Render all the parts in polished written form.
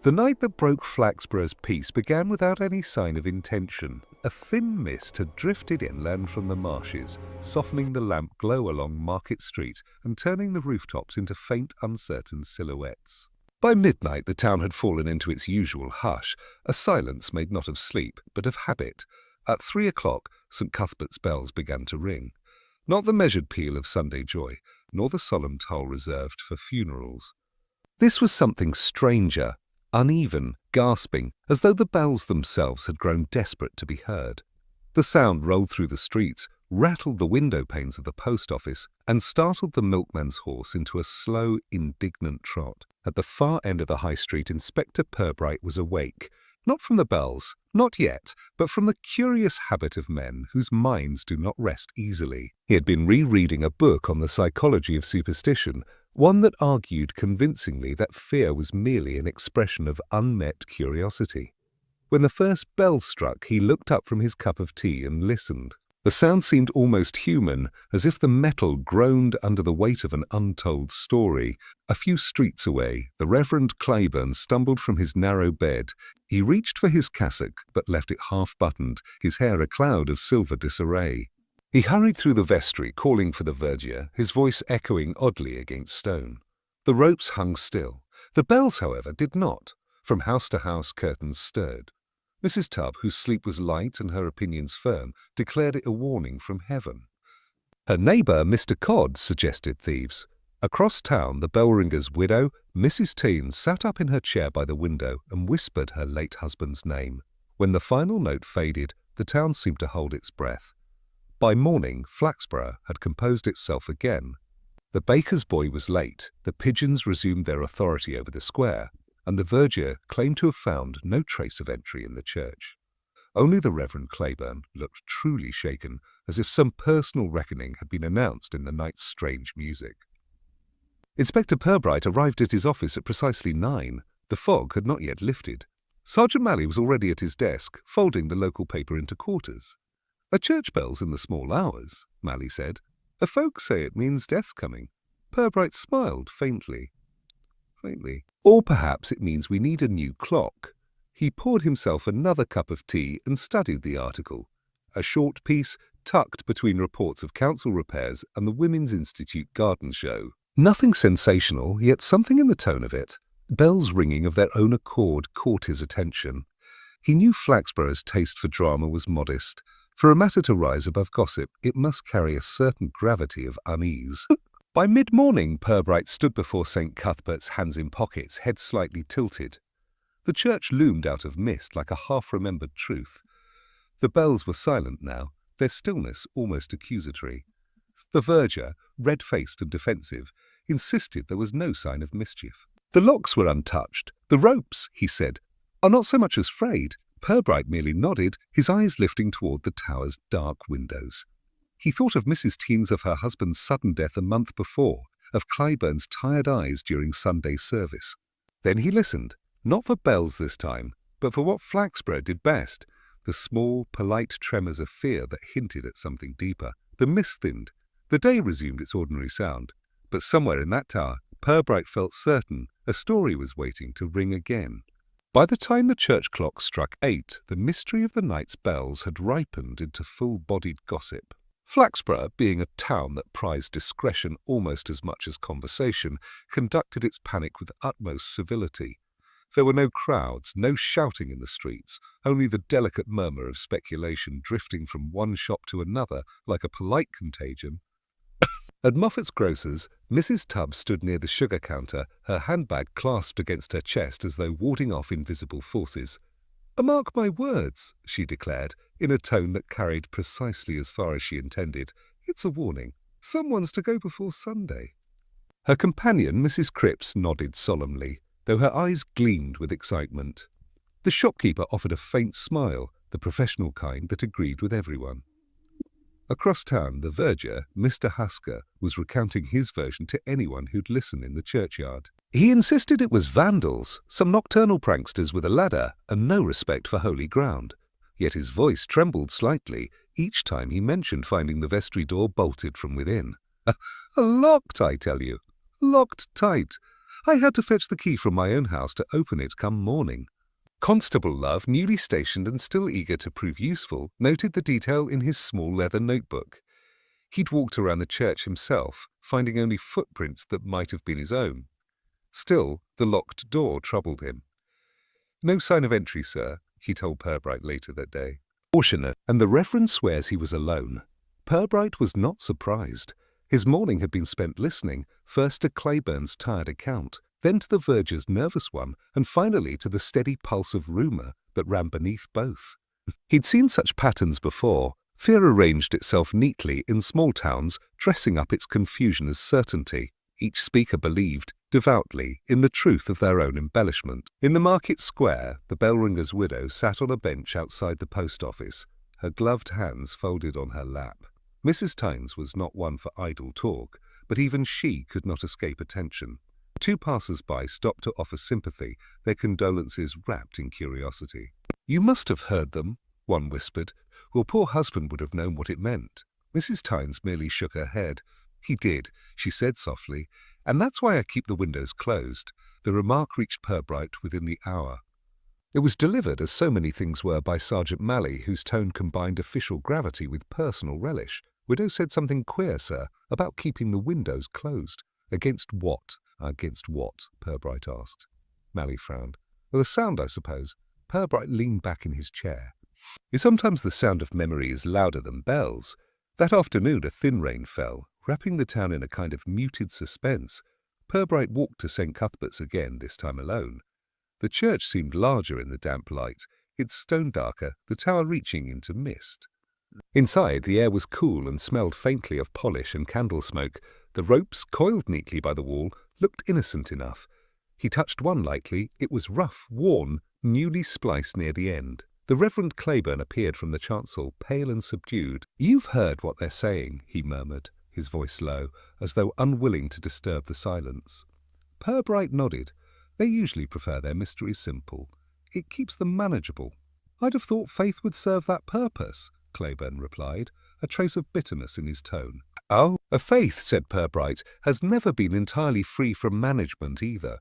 The night that broke Flaxborough's peace began without any sign of intention. A thin mist had drifted inland from the marshes, softening the lamp glow along Market Street and turning the rooftops into faint, uncertain silhouettes. By midnight the town had fallen into its usual hush, a silence made not of sleep, but of habit. At 3 o'clock, St. Cuthbert's bells began to ring. Not the measured peal of Sunday joy, nor the solemn toll reserved for funerals. This was something stranger, uneven, gasping, as though the bells themselves had grown desperate to be heard. The sound rolled through the streets, rattled the window panes of the post office, and startled the milkman's horse into a slow, indignant trot. At the far end of the high street, Inspector Purbright was awake, not from the bells, not yet, but from the curious habit of men whose minds do not rest easily. He had been rereading a book on the psychology of superstition, one that argued convincingly that fear was merely an expression of unmet curiosity. When the first bell struck, he looked up from his cup of tea and listened. The sound seemed almost human, as if the metal groaned under the weight of an untold story. A few streets away, the Reverend Claiborne stumbled from his narrow bed. He reached for his cassock, but left it half-buttoned, his hair a cloud of silver disarray. He hurried through the vestry, calling for the verger, his voice echoing oddly against stone. The ropes hung still. The bells, however, did not. From house to house curtains stirred. Mrs. Tubb, whose sleep was light and her opinions firm, declared it a warning from heaven. Her neighbour, Mr. Codd, suggested thieves. Across town, the bell-ringer's widow, Mrs. Teens, sat up in her chair by the window and whispered her late husband's name. When the final note faded, the town seemed to hold its breath. By morning, Flaxborough had composed itself again. The baker's boy was late, the pigeons resumed their authority over the square, and the verger claimed to have found no trace of entry in the church. Only the Reverend Claiborne looked truly shaken, as if some personal reckoning had been announced in the night's strange music. Inspector Purbright arrived at his office at precisely 9. The fog had not yet lifted. Sergeant Malley was already at his desk, folding the local paper into quarters. "A church bell's in the small hours," Malley said. "A folk say it means death's coming." Purbright smiled faintly. "Or perhaps it means we need a new clock." He poured himself another cup of tea and studied the article. A short piece tucked between reports of council repairs and the Women's Institute garden show. Nothing sensational, yet something in the tone of it. Bells ringing of their own accord caught his attention. He knew Flaxborough's taste for drama was modest. For a matter to rise above gossip, it must carry a certain gravity of unease. By mid-morning, Purbright stood before St. Cuthbert's, hands in pockets, head slightly tilted. The church loomed out of mist like a half-remembered truth. The bells were silent now, their stillness almost accusatory. The verger, red-faced and defensive, insisted there was no sign of mischief. The locks were untouched. The ropes, he said, are not so much as frayed. Purbright merely nodded, his eyes lifting toward the tower's dark windows. He thought of Mrs. Teens, of her husband's sudden death a month before, of Claiborne's tired eyes during Sunday service. Then he listened, not for bells this time, but for what Flaxborough did best, the small, polite tremors of fear that hinted at something deeper. The mist thinned. The day resumed its ordinary sound. But somewhere in that tower, Purbright felt certain a story was waiting to ring again. By the time the church clock struck 8, the mystery of the night's bells had ripened into full-bodied gossip. Flaxborough, being a town that prized discretion almost as much as conversation, conducted its panic with utmost civility. There were no crowds, no shouting in the streets, only the delicate murmur of speculation drifting from one shop to another like a polite contagion. At Moffat's grocer's, Mrs. Tubb stood near the sugar counter, her handbag clasped against her chest as though warding off invisible forces. "Mark my words," she declared, in a tone that carried precisely as far as she intended. "It's a warning. Someone's to go before Sunday." Her companion, Mrs. Cripps, nodded solemnly, though her eyes gleamed with excitement. The shopkeeper offered a faint smile, the professional kind that agreed with everyone. Across town, the verger, Mr. Husker, was recounting his version to anyone who'd listen in the churchyard. He insisted it was vandals, some nocturnal pranksters with a ladder, and no respect for holy ground. Yet his voice trembled slightly each time he mentioned finding the vestry door bolted from within. Locked, I tell you. Locked tight. I had to fetch the key from my own house to open it come morning." Constable Love, newly stationed and still eager to prove useful, noted the detail in his small leather notebook. He'd walked around the church himself, finding only footprints that might have been his own. Still, the locked door troubled him. "No sign of entry, sir," he told Purbright later that day. Fortunate, and the Reverend swears he was alone. Purbright was not surprised. His morning had been spent listening, first to Claiborne's tired account, then to the verger's nervous one, and finally to the steady pulse of rumour that ran beneath both. He'd seen such patterns before. Fear arranged itself neatly in small towns, dressing up its confusion as certainty. Each speaker believed, devoutly, in the truth of their own embellishment. In the market square, the bellringer's widow sat on a bench outside the post office, her gloved hands folded on her lap. Mrs. Tynes was not one for idle talk, but even she could not escape attention. Two passers-by stopped to offer sympathy, their condolences wrapped in curiosity. "You must have heard them," one whispered. "Your poor husband would have known what it meant." Mrs. Tynes merely shook her head. "He did," she said softly, "and that's why I keep the windows closed." The remark reached Purbright within the hour. It was delivered, as so many things were, by Sergeant Malley, whose tone combined official gravity with personal relish. "Widow said something queer, sir, about keeping the windows closed." "Against what?" "Against what?" Purbright asked. Malley frowned. "Well, the sound, I suppose." Purbright leaned back in his chair. Sometimes the sound of memory is louder than bells. That afternoon a thin rain fell, wrapping the town in a kind of muted suspense. Purbright walked to St. Cuthbert's again, this time alone. The church seemed larger in the damp light, its stone darker, the tower reaching into mist. Inside, the air was cool and smelled faintly of polish and candle smoke. The ropes, coiled neatly by the wall, looked innocent enough. He touched one lightly. It was rough, worn, newly spliced near the end. The Reverend Claiborne appeared from the chancel, pale and subdued. "You've heard what they're saying," he murmured, his voice low, as though unwilling to disturb the silence. Purbright nodded. "They usually prefer their mysteries simple. It keeps them manageable." "I'd have thought faith would serve that purpose," Claiborne replied, a trace of bitterness in his tone. "Oh, a faith," said Purbright, "has never been entirely free from management either."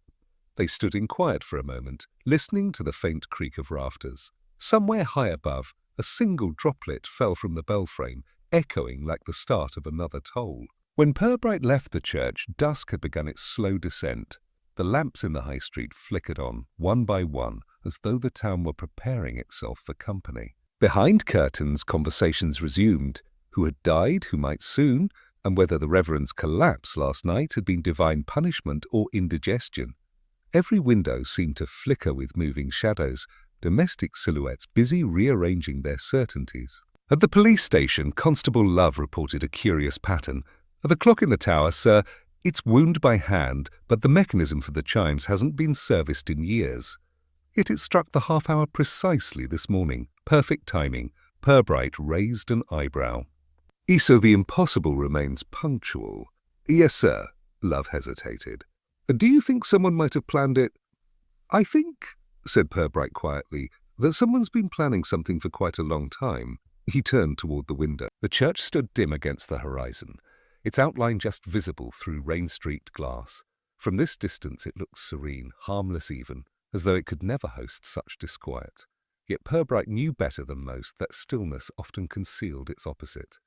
They stood in quiet for a moment, listening to the faint creak of rafters. Somewhere high above, a single droplet fell from the bell-frame, echoing like the start of another toll. When Purbright left the church, dusk had begun its slow descent. The lamps in the high street flickered on, one by one, as though the town were preparing itself for company. Behind curtains, conversations resumed. Who had died, who might soon, and whether the Reverend's collapse last night had been divine punishment or indigestion. Every window seemed to flicker with moving shadows, domestic silhouettes busy rearranging their certainties. At the police station, Constable Love reported a curious pattern. "The clock in the tower, sir, it's wound by hand, but the mechanism for the chimes hasn't been serviced in years. Yet it struck the half-hour precisely this morning. Perfect timing." Purbright raised an eyebrow. "So the impossible remains punctual." "Yes, sir." Love hesitated. "Do you think someone might have planned it?" "I think," said Purbright quietly, "that someone's been planning something for quite a long time." He turned toward the window. The church stood dim against the horizon, its outline just visible through rain-streaked glass. From this distance it looked serene, harmless even, as though it could never host such disquiet. Yet Purbright knew better than most that stillness often concealed its opposite.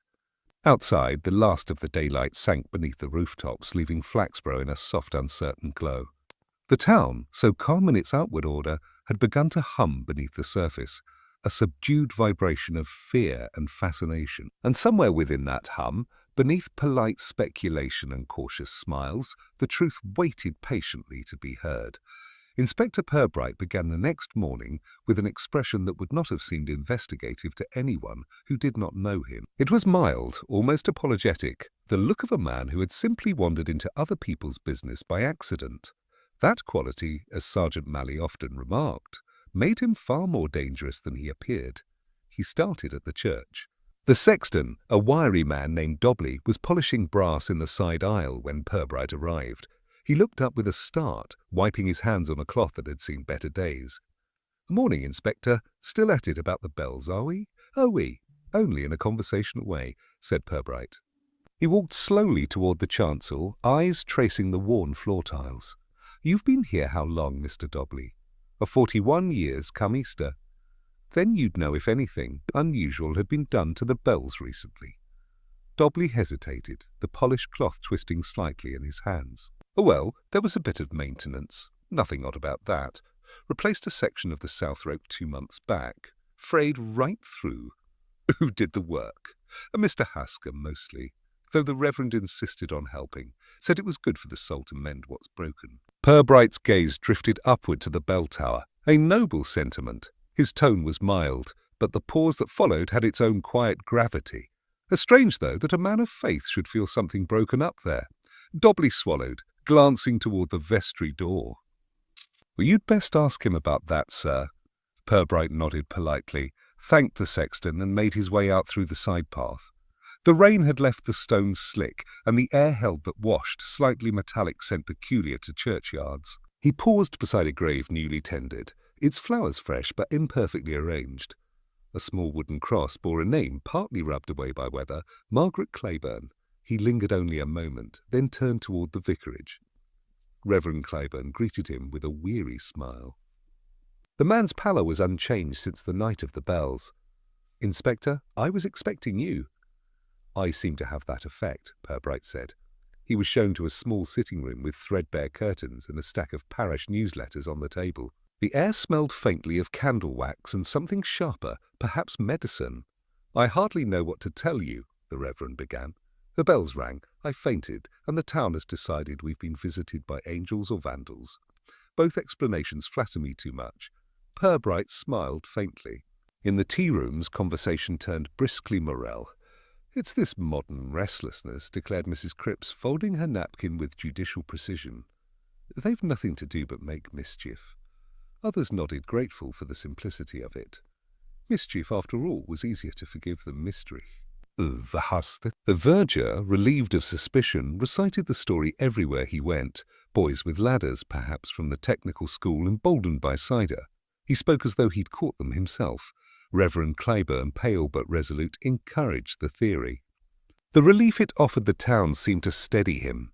Outside, the last of the daylight sank beneath the rooftops, leaving Flaxborough in a soft, uncertain glow. The town, so calm in its outward order, had begun to hum beneath the surface, a subdued vibration of fear and fascination. And somewhere within that hum, beneath polite speculation and cautious smiles, the truth waited patiently to be heard. Inspector Purbright began the next morning with an expression that would not have seemed investigative to anyone who did not know him. It was mild, almost apologetic, the look of a man who had simply wandered into other people's business by accident. That quality, as Sergeant Malley often remarked, made him far more dangerous than he appeared. He started at the church. The sexton, a wiry man named Dobley, was polishing brass in the side aisle when Purbright arrived. He looked up with a start, wiping his hands on a cloth that had seen better days. "Morning, Inspector. Still at it about the bells, are we?" "Oh, we. Only in a conversational way," said Purbright. He walked slowly toward the chancel, eyes tracing the worn floor tiles. "You've been here how long, Mr. Dobley?" "41 years come Easter." "Then you'd know if anything unusual had been done to the bells recently." Dobley hesitated, the polished cloth twisting slightly in his hands. "Oh, well, there was a bit of maintenance. Nothing odd about that. Replaced a section of the south rope 2 months back. Frayed right through." "Who did the work?" "Mr. Hasker, mostly, though the Reverend insisted on helping. Said it was good for the soul to mend what's broken." Purbright's gaze drifted upward to the bell tower. A noble sentiment. His tone was mild, but the pause that followed had its own quiet gravity. Strange, though, that a man of faith should feel something broken up there. Dobley swallowed, glancing toward the vestry door. "Well, you'd best ask him about that, sir." Purbright nodded politely, thanked the sexton, and made his way out through the side path. The rain had left the stones slick, and the air held that washed, slightly metallic scent peculiar to churchyards. He paused beside a grave newly tended, its flowers fresh but imperfectly arranged. A small wooden cross bore a name partly rubbed away by weather, Margaret Claiborne. He lingered only a moment, then turned toward the vicarage. Reverend Claiborne greeted him with a weary smile. The man's pallor was unchanged since the night of the bells. "Inspector, I was expecting you." "I seem to have that effect," Purbright said. He was shown to a small sitting room with threadbare curtains and a stack of parish newsletters on the table. The air smelled faintly of candle wax and something sharper, perhaps medicine. "I hardly know what to tell you," the Reverend began. "The bells rang, I fainted, and the town has decided we've been visited by angels or vandals. Both explanations flatter me too much." Purbright smiled faintly. In the tea rooms, conversation turned briskly morel. "It's this modern restlessness," declared Mrs. Cripps, folding her napkin with judicial precision. "They've nothing to do but make mischief." Others nodded, grateful for the simplicity of it. Mischief, after all, was easier to forgive than mystery. The verger, relieved of suspicion, recited the story everywhere he went. Boys with ladders, perhaps from the technical school, emboldened by cider. He spoke as though he'd caught them himself. Reverend Claiborne, pale but resolute, encouraged the theory. The relief it offered the town seemed to steady him.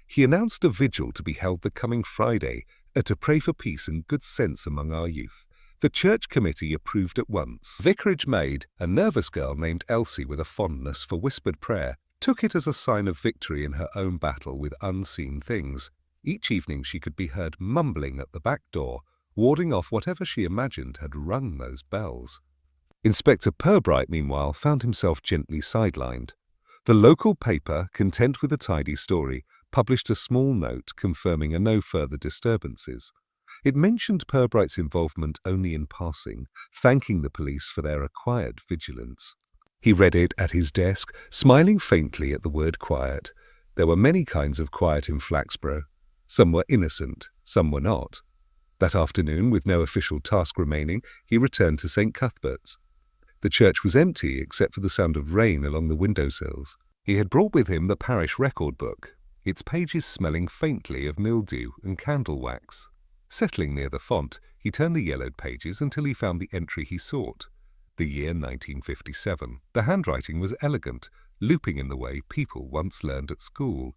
He announced a vigil to be held the coming Friday, to pray for peace and good sense among our youth. The church committee approved at once. Vicarage maid, a nervous girl named Elsie with a fondness for whispered prayer, took it as a sign of victory in her own battle with unseen things. Each evening she could be heard mumbling at the back door, warding off whatever she imagined had rung those bells. Inspector Purbright, meanwhile, found himself gently sidelined. The local paper, content with a tidy story, published a small note confirming no further disturbances. It mentioned Purbright's involvement only in passing, thanking the police for their acquired vigilance. He read it at his desk, smiling faintly at the word quiet. There were many kinds of quiet in Flaxborough. Some were innocent, some were not. That afternoon, with no official task remaining, he returned to St. Cuthbert's. The church was empty except for the sound of rain along the windowsills. He had brought with him the parish record book, its pages smelling faintly of mildew and candle wax. Settling near the font, he turned the yellowed pages until he found the entry he sought. The year 1957. The handwriting was elegant, looping in the way people once learned at school.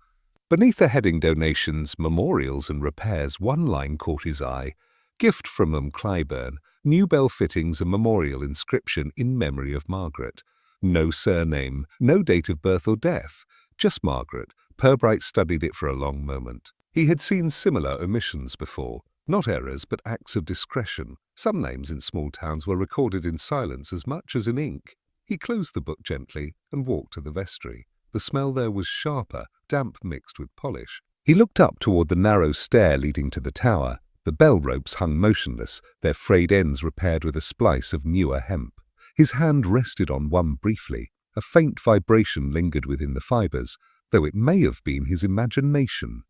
Beneath the heading Donations, Memorials and Repairs, one line caught his eye. Gift from Claiborne, new bell fittings and memorial inscription in memory of Margaret. No surname, no date of birth or death, just Margaret. Purbright studied it for a long moment. He had seen similar omissions before, not errors but acts of discretion. Some names in small towns were recorded in silence as much as in ink. He closed the book gently and walked to the vestry. The smell there was sharper, damp mixed with polish. He looked up toward the narrow stair leading to the tower. The bell ropes hung motionless, their frayed ends repaired with a splice of newer hemp. His hand rested on one briefly. A faint vibration lingered within the fibres, though it may have been his imagination.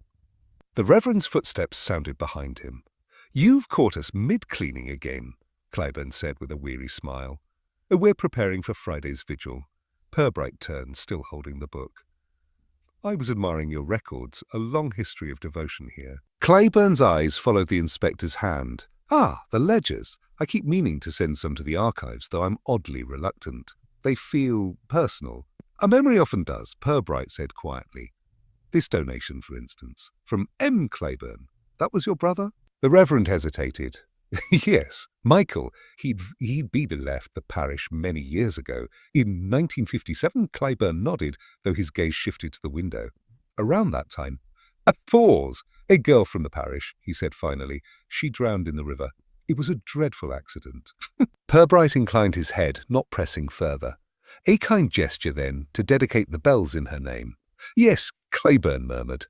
The Reverend's footsteps sounded behind him. "You've caught us mid-cleaning again," Claiborne said with a weary smile. "We're preparing for Friday's vigil." Purbright turned, still holding the book. "I was admiring your records, a long history of devotion here." Claiborne's eyes followed the inspector's hand. "Ah, the ledgers. I keep meaning to send some to the archives, though I'm oddly reluctant. They feel personal." "A memory often does," Purbright said quietly. "This donation, for instance, from M. Claiborne." That was your brother? The Reverend hesitated. Yes, Michael. He'd been left the parish many years ago. In 1957, Clyburn nodded, though his gaze shifted to the window. Around that time. A pause. A girl from the parish, he said finally. She drowned in the river. It was a dreadful accident. Purbright inclined his head, not pressing further. A kind gesture, then, to dedicate the bells in her name. Yes, Clyburn murmured.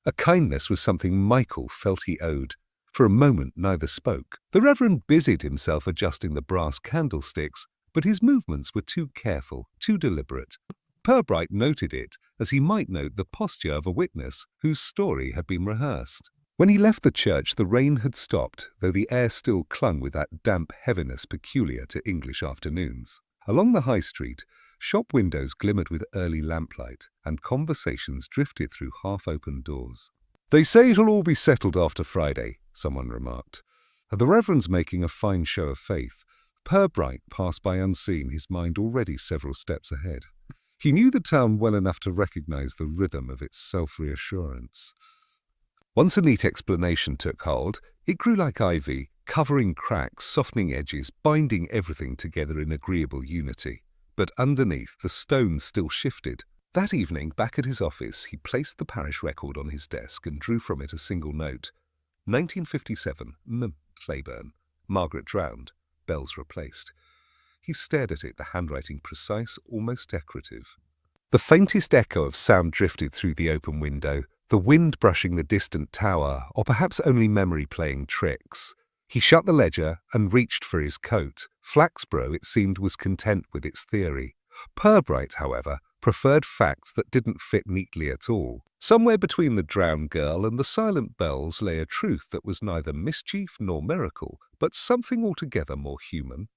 A kindness was something Michael felt he owed. For a moment neither spoke. The Reverend busied himself adjusting the brass candlesticks, but his movements were too careful, too deliberate. Purbright noted it, as he might note the posture of a witness whose story had been rehearsed. When he left the church, the rain had stopped, though the air still clung with that damp heaviness peculiar to English afternoons. Along the high street, shop windows glimmered with early lamplight, and conversations drifted through half-open doors. They say it'll all be settled after Friday, someone remarked. The Reverend's making a fine show of faith. Purbright passed by unseen, his mind already several steps ahead. He knew the town well enough to recognize the rhythm of its self-reassurance. Once a neat explanation took hold, it grew like ivy, covering cracks, softening edges, binding everything together in agreeable unity. But underneath, the stones still shifted. That evening, back at his office, he placed the parish record on his desk and drew from it a single note. 1957, Clyburn. Margaret drowned. Bells replaced. He stared at it, the handwriting precise, almost decorative. The faintest echo of sound drifted through the open window, the wind brushing the distant tower, or perhaps only memory playing tricks. He shut the ledger and reached for his coat. Flaxborough, it seemed, was content with its theory. Purbright, however, preferred facts that didn't fit neatly at all. Somewhere between the drowned girl and the silent bells lay a truth that was neither mischief nor miracle, but something altogether more human.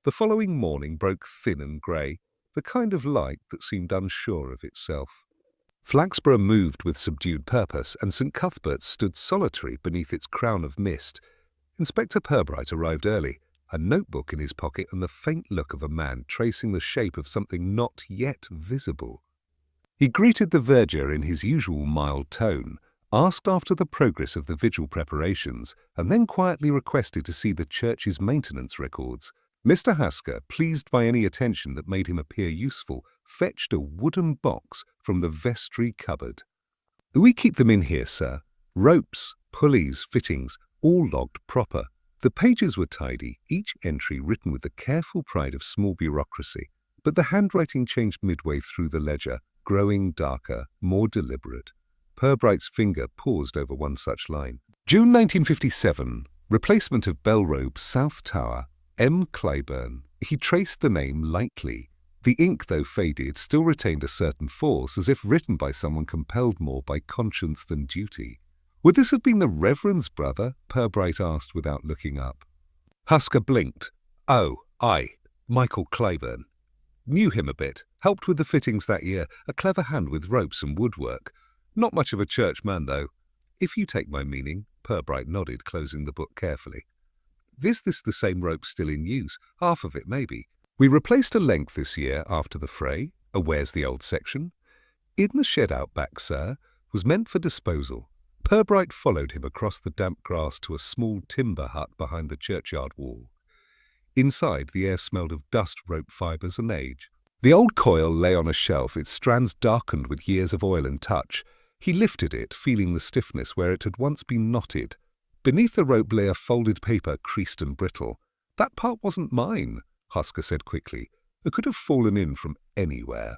The following morning broke thin and grey, the kind of light that seemed unsure of itself. Flaxborough moved with subdued purpose, and St. Cuthbert's stood solitary beneath its crown of mist. Inspector Purbright arrived early, a notebook in his pocket and the faint look of a man tracing the shape of something not yet visible. He greeted the verger in his usual mild tone, asked after the progress of the vigil preparations, and then quietly requested to see the church's maintenance records. Mr. Hasker, pleased by any attention that made him appear useful, fetched a wooden box from the vestry cupboard. "We keep them in here, sir. Ropes, pulleys, fittings, all logged proper." The pages were tidy, each entry written with the careful pride of small bureaucracy, but the handwriting changed midway through the ledger, growing darker, more deliberate. Purbright's finger paused over one such line. June 1957, replacement of Bellrobe, South Tower, M. Clyburn. He traced the name lightly. The ink, though faded, still retained a certain force, as if written by someone compelled more by conscience than duty. Would this have been the Reverend's brother? Purbright asked without looking up. Hasker blinked. Oh, aye, Michael Clyburn. Knew him a bit. Helped with the fittings that year. A clever hand with ropes and woodwork. Not much of a churchman, though. If you take my meaning, Purbright nodded, closing the book carefully. Is this the same rope still in use? Half of it, maybe. We replaced a length this year after the fray. Where's the old section? In the shed out back, sir. Was meant for disposal. Purbright followed him across the damp grass to a small timber hut behind the churchyard wall. Inside, the air smelled of dust, rope fibres, and age. The old coil lay on a shelf, its strands darkened with years of oil and touch. He lifted it, feeling the stiffness where it had once been knotted. Beneath the rope lay a folded paper, creased and brittle. That part wasn't mine, Hasker said quickly. It could have fallen in from anywhere.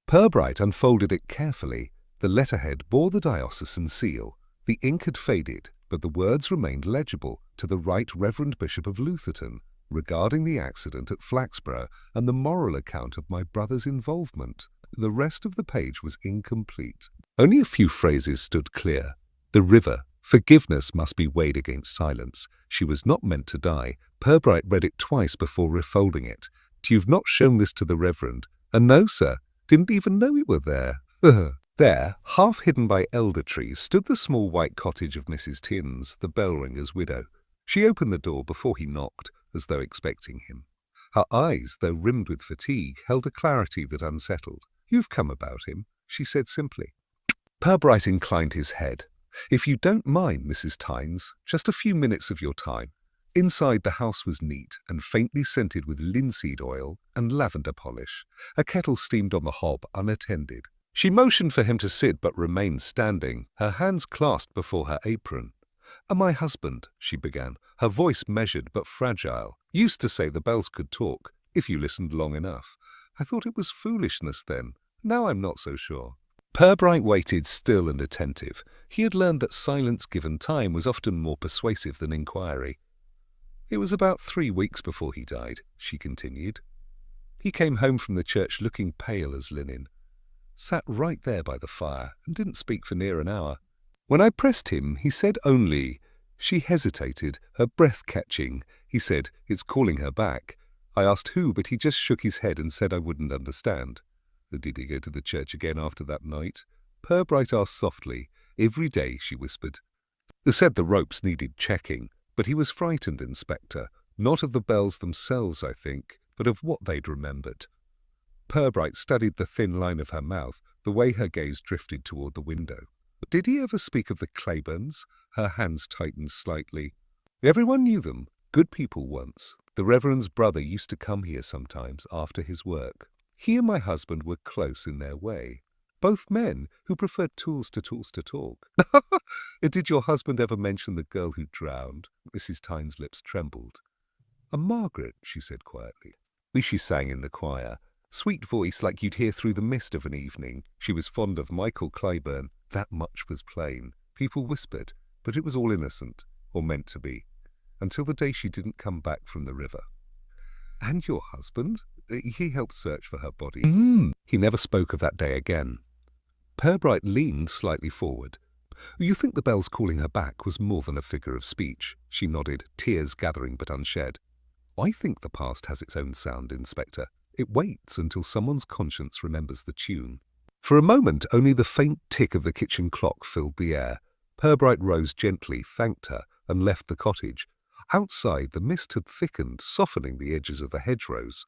Purbright unfolded it carefully. The letterhead bore the diocesan seal. The ink had faded, but the words remained legible: to the Right Reverend Bishop of Lutherton, regarding the accident at Flaxborough and the moral account of my brother's involvement. The rest of the page was incomplete. Only a few phrases stood clear. The river. Forgiveness must be weighed against silence. She was not meant to die. Purbright read it twice before refolding it. You've not shown this to the Reverend. And no, sir. Didn't even know we were there. There, half hidden by elder trees, stood the small white cottage of Mrs. Tinns, the bell-ringer's widow. She opened the door before he knocked, as though expecting him. Her eyes, though rimmed with fatigue, held a clarity that unsettled. "You've come about him," she said simply. Purbright inclined his head. "If you don't mind, Mrs. Tynes, just a few minutes of your time." Inside, the house was neat and faintly scented with linseed oil and lavender polish. A kettle steamed on the hob unattended. She motioned for him to sit but remained standing, her hands clasped before her apron. "My husband," she began, her voice measured but fragile, "used to say the bells could talk, if you listened long enough. I thought it was foolishness then. Now I'm not so sure." Purbright waited, still and attentive. He had learned that silence given time was often more persuasive than inquiry. "It was about 3 weeks before he died," she continued. "He came home from the church looking pale as linen. Sat right there by the fire and didn't speak for near an hour. When I pressed him, he said only—" She hesitated, her breath catching. He said, "It's calling her back." I asked who, but he just shook his head and said I wouldn't understand. "Did he go to the church again after that night?" Purbright asked softly. "Every day," she whispered. They said the ropes needed checking, but he was frightened, Inspector. Not of the bells themselves, I think, but of what they'd remembered. Purbright studied the thin line of her mouth, the way her gaze drifted toward the window. "Did he ever speak of the Claibornes?" Her hands tightened slightly. "Everyone knew them. Good people once. The Reverend's brother used to come here sometimes after his work. He and my husband were close in their way. Both men who preferred tools to talk." "Did your husband ever mention the girl who drowned?" Mrs. Tynes' lips trembled. "Margaret," she said quietly. She sang in the choir. Sweet voice like you'd hear through the mist of an evening. She was fond of Michael Claiborne. That much was plain. People whispered, but it was all innocent, or meant to be, until the day she didn't come back from the river. "And your husband? He helped search for her body." He never spoke of that day again. Purbright leaned slightly forward. "You think the bells calling her back was more than a figure of speech?" She nodded, tears gathering but unshed. "I think the past has its own sound, Inspector. It waits until someone's conscience remembers the tune." For a moment, only the faint tick of the kitchen clock filled the air. Purbright rose gently, thanked her, and left the cottage. Outside, the mist had thickened, softening the edges of the hedgerows.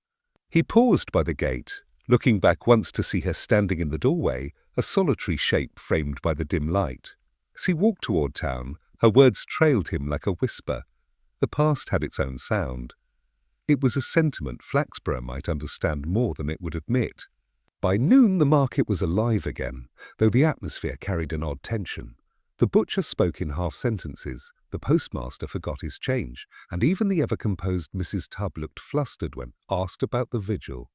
He paused by the gate, looking back once to see her standing in the doorway, a solitary shape framed by the dim light. As he walked toward town, her words trailed him like a whisper. The past had its own sound. It was a sentiment Flaxborough might understand more than it would admit. By noon the market was alive again, though the atmosphere carried an odd tension. The butcher spoke in half-sentences, the postmaster forgot his change, and even the ever-composed Mrs. Tubb looked flustered when asked about the vigil.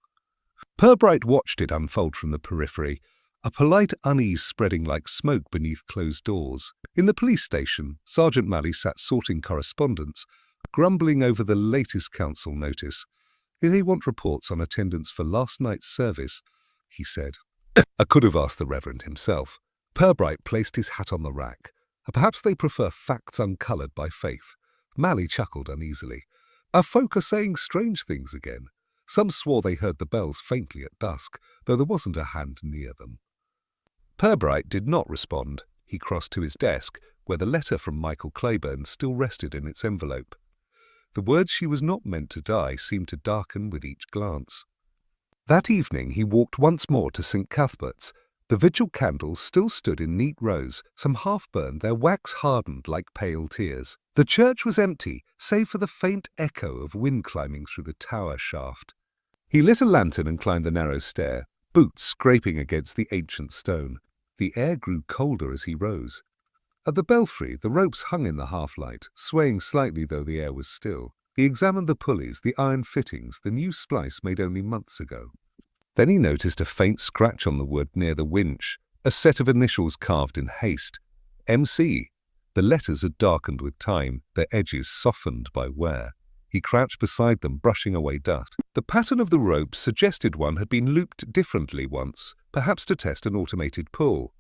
Purbright watched it unfold from the periphery, a polite unease spreading like smoke beneath closed doors. In the police station, Sergeant Malley sat sorting correspondence, grumbling over the latest council notice. "They want reports on attendance for last night's service," he said. "I could have asked the Reverend himself." Purbright placed his hat on the rack. "Perhaps they prefer facts uncoloured by faith." Malley chuckled uneasily. "Our folk are saying strange things again. Some swore they heard the bells faintly at dusk, though there wasn't a hand near them." Purbright did not respond. He crossed to his desk, where the letter from Michael Claiborne still rested in its envelope. The words "she was not meant to die" seemed to darken with each glance. That evening he walked once more to St. Cuthbert's. The vigil candles still stood in neat rows, some half-burned, their wax hardened like pale tears. The church was empty, save for the faint echo of wind climbing through the tower shaft. He lit a lantern and climbed the narrow stair, boots scraping against the ancient stone. The air grew colder as he rose. At the belfry, the ropes hung in the half-light, swaying slightly though the air was still. He examined the pulleys, the iron fittings, the new splice made only months ago. Then he noticed a faint scratch on the wood near the winch, a set of initials carved in haste. MC. The letters had darkened with time, their edges softened by wear. He crouched beside them, brushing away dust. The pattern of the ropes suggested one had been looped differently once, perhaps to test an automated pull.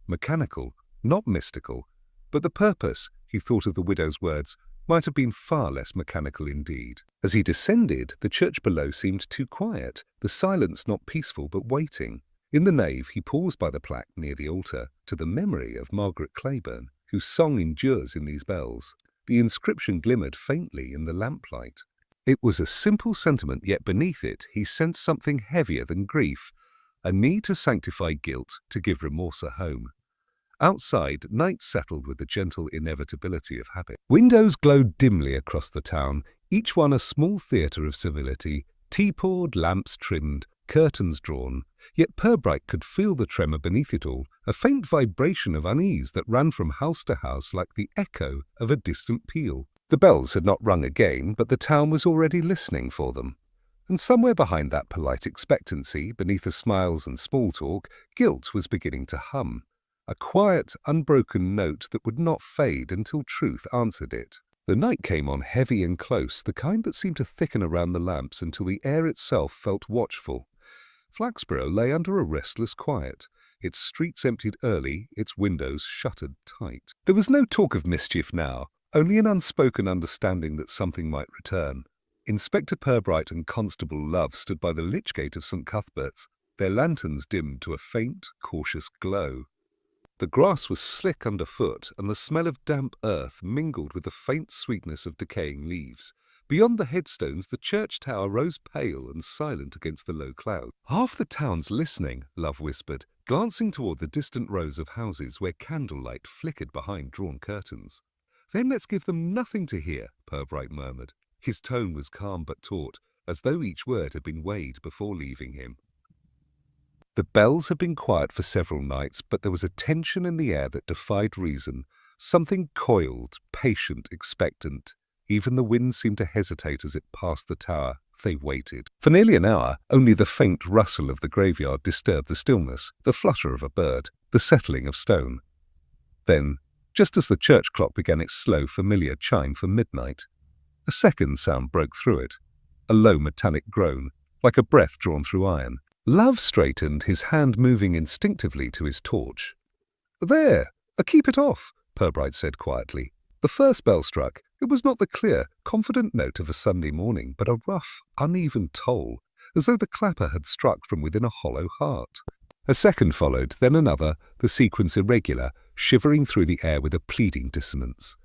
Mechanical, not mystical, but the purpose, he thought of the widow's words, might have been far less mechanical indeed. As he descended, the church below seemed too quiet, the silence not peaceful but waiting. In the nave he paused by the plaque near the altar, to the memory of Margaret Claiborne, whose song endures in these bells. The inscription glimmered faintly in the lamplight. It was a simple sentiment, yet beneath it he sensed something heavier than grief, a need to sanctify guilt, to give remorse a home. Outside, night settled with the gentle inevitability of habit. Windows glowed dimly across the town, each one a small theatre of civility, tea poured, lamps trimmed, curtains drawn. Yet Purbright could feel the tremor beneath it all, a faint vibration of unease that ran from house to house like the echo of a distant peal. The bells had not rung again, but the town was already listening for them. And somewhere behind that polite expectancy, beneath the smiles and small talk, guilt was beginning to hum. A quiet, unbroken note that would not fade until truth answered it. The night came on heavy and close, the kind that seemed to thicken around the lamps until the air itself felt watchful. Flaxborough lay under a restless quiet. Its streets emptied early, its windows shuttered tight. There was no talk of mischief now, only an unspoken understanding that something might return. Inspector Purbright and Constable Love stood by the lich gate of St. Cuthbert's, their lanterns dimmed to a faint, cautious glow. The grass was slick underfoot, and the smell of damp earth mingled with the faint sweetness of decaying leaves. Beyond the headstones, the church tower rose pale and silent against the low clouds. "Half the town's listening," Love whispered, glancing toward the distant rows of houses where candlelight flickered behind drawn curtains. "Then let's give them nothing to hear," Purbright murmured. His tone was calm but taut, as though each word had been weighed before leaving him. The bells had been quiet for several nights, but there was a tension in the air that defied reason, something coiled, patient, expectant. Even the wind seemed to hesitate as it passed the tower. They waited. For nearly an hour, only the faint rustle of the graveyard disturbed the stillness, the flutter of a bird, the settling of stone. Then, just as the church clock began its slow, familiar chime for midnight, a second sound broke through it, a low metallic groan, like a breath drawn through iron. Love straightened, his hand moving instinctively to his torch. "There! Keep it off," Purbright said quietly. The first bell struck. It was not the clear, confident note of a Sunday morning, but a rough, uneven toll, as though the clapper had struck from within a hollow heart. A second followed, then another, the sequence irregular, shivering through the air with a pleading dissonance.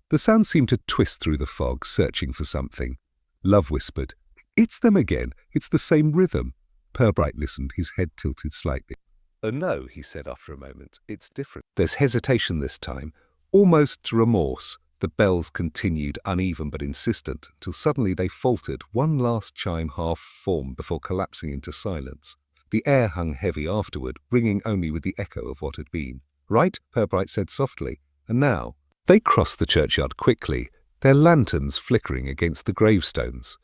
The sound seemed to twist through the fog, searching for something. Love whispered, "It's them again. It's the same rhythm." Purbright listened, his head tilted slightly. "Oh no," he said after a moment. "It's different." There's hesitation this time, almost remorse. The bells continued, uneven but insistent, till suddenly they faltered, one last chime half-formed before collapsing into silence. The air hung heavy afterward, ringing only with the echo of what had been. "Right," Purbright said softly. "And now?" They crossed the churchyard quickly, their lanterns flickering against the gravestones.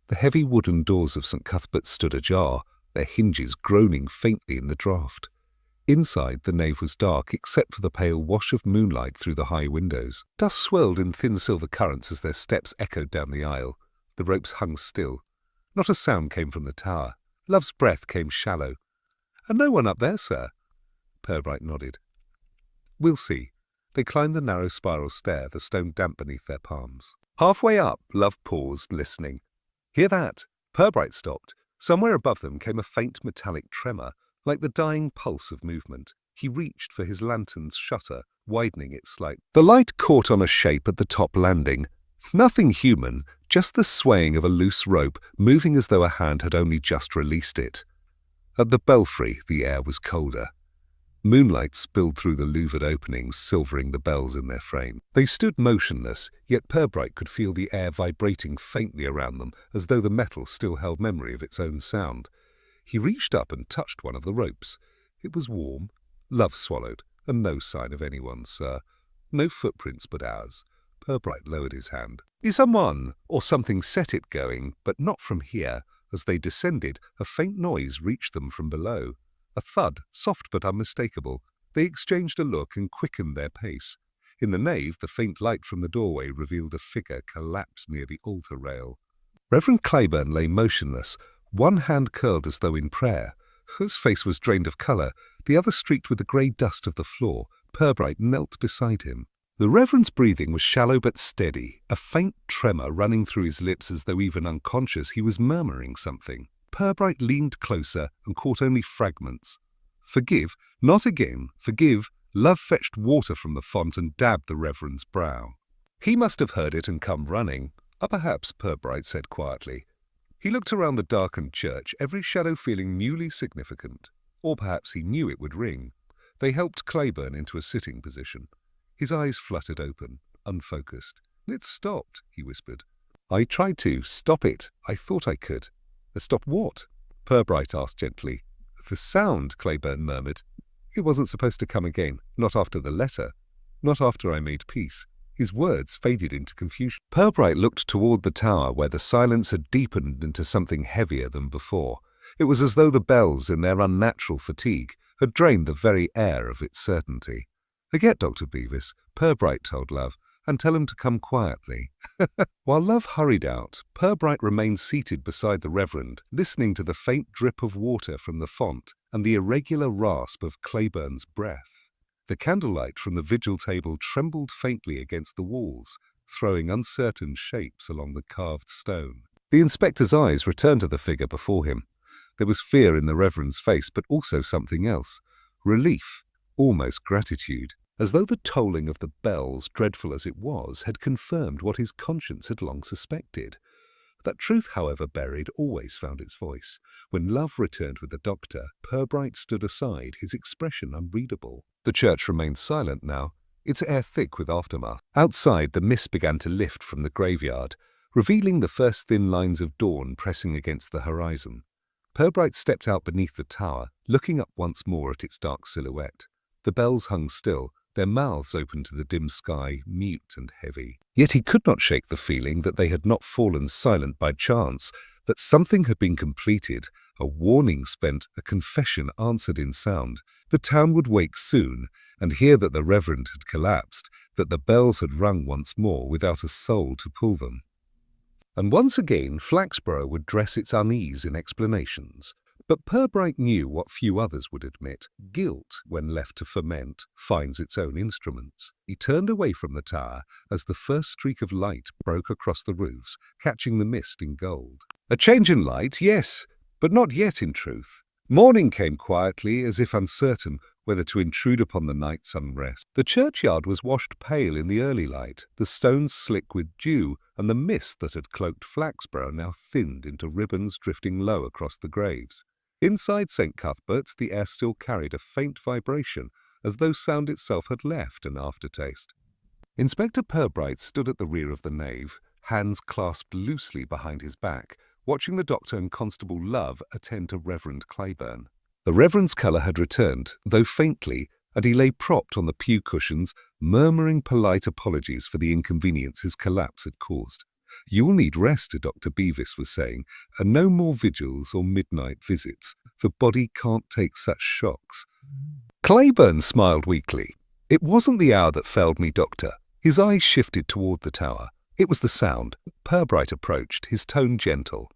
The heavy wooden doors of St. Cuthbert's stood ajar, their hinges groaning faintly in the draught. Inside, the nave was dark, except for the pale wash of moonlight through the high windows. Dust swirled in thin silver currents as their steps echoed down the aisle. The ropes hung still. Not a sound came from the tower. Love's breath came shallow. "And no one up there, sir?" Purbright nodded. "We'll see." They climbed the narrow spiral stair, the stone damp beneath their palms. Halfway up, Love paused, listening. "Hear that?" Purbright stopped. Somewhere above them came a faint metallic tremor, like the dying pulse of movement. He reached for his lantern's shutter, widening it slightly. The light caught on a shape at the top landing. Nothing human, just the swaying of a loose rope, moving as though a hand had only just released it. At the belfry, the air was colder. Moonlight spilled through the louvered openings, silvering the bells in their frame. They stood motionless, yet Purbright could feel the air vibrating faintly around them, as though the metal still held memory of its own sound. He reached up and touched one of the ropes. It was warm. Love swallowed, and no sign of anyone, sir. No footprints but ours. Purbright lowered his hand. "Someone or something set it going, but not from here." As they descended, a faint noise reached them from below. A thud, soft but unmistakable. They exchanged a look and quickened their pace. In the nave, the faint light from the doorway revealed a figure collapsed near the altar rail. Reverend Claiborne lay motionless, one hand curled as though in prayer. His face was drained of colour, the other streaked with the grey dust of the floor. Purbright knelt beside him. The Reverend's breathing was shallow but steady, a faint tremor running through his lips as though even unconscious he was murmuring something. Purbright leaned closer and caught only fragments. "Forgive, not again, forgive." Love fetched water from the font and dabbed the Reverend's brow. He must have heard it and come running. Perhaps, Purbright said quietly. He looked around the darkened church, every shadow feeling newly significant. Or perhaps he knew it would ring. They helped Claiborne into a sitting position. His eyes fluttered open, unfocused. "It stopped," he whispered. "I tried to stop it. I thought I could." "Stop what?" Purbright asked gently. "The sound," Claiborne murmured. "It wasn't supposed to come again, not after the letter, not after I made peace." His words faded into confusion. Purbright looked toward the tower where the silence had deepened into something heavier than before. It was as though the bells, in their unnatural fatigue, had drained the very air of its certainty. "Forget Dr. Beavis," Purbright told Love, "and tell him to come quietly." While Love hurried out, Purbright remained seated beside the Reverend, listening to the faint drip of water from the font and the irregular rasp of Claiborne's breath. The candlelight from the vigil table trembled faintly against the walls, throwing uncertain shapes along the carved stone. The inspector's eyes returned to the figure before him. There was fear in the Reverend's face, but also something else. Relief, almost gratitude, as though the tolling of the bells, dreadful as it was, had confirmed what his conscience had long suspected. That truth, however buried, always found its voice. When Love returned with the doctor, Purbright stood aside, his expression unreadable. The church remained silent now, its air thick with aftermath. Outside, the mist began to lift from the graveyard, revealing the first thin lines of dawn pressing against the horizon. Purbright stepped out beneath the tower, looking up once more at its dark silhouette. The bells hung still, their mouths open to the dim sky, mute and heavy. Yet he could not shake the feeling that they had not fallen silent by chance, that something had been completed, a warning spent, a confession answered in sound. The town would wake soon, and hear that the Reverend had collapsed, that the bells had rung once more without a soul to pull them. And once again Flaxborough would dress its unease in explanations. But Purbright knew what few others would admit. Guilt, when left to ferment, finds its own instruments. He turned away from the tower as the first streak of light broke across the roofs, catching the mist in gold. A change in light, yes, but not yet in truth. Morning came quietly, as if uncertain whether to intrude upon the night's unrest. The churchyard was washed pale in the early light, the stones slick with dew, and the mist that had cloaked Flaxborough now thinned into ribbons drifting low across the graves. Inside St. Cuthbert's the air still carried a faint vibration, as though sound itself had left an aftertaste. Inspector Purbright stood at the rear of the nave, hands clasped loosely behind his back, watching the doctor and Constable Love attend to Reverend Claiborne. The Reverend's colour had returned, though faintly, and he lay propped on the pew cushions, murmuring polite apologies for the inconvenience his collapse had caused. "You'll need rest," Dr. Beavis was saying, "and no more vigils or midnight visits. The body can't take such shocks." Claiborne smiled weakly. "It wasn't the hour that failed me, Doctor." His eyes shifted toward the tower. It was the sound. Purbright approached, his tone gentle.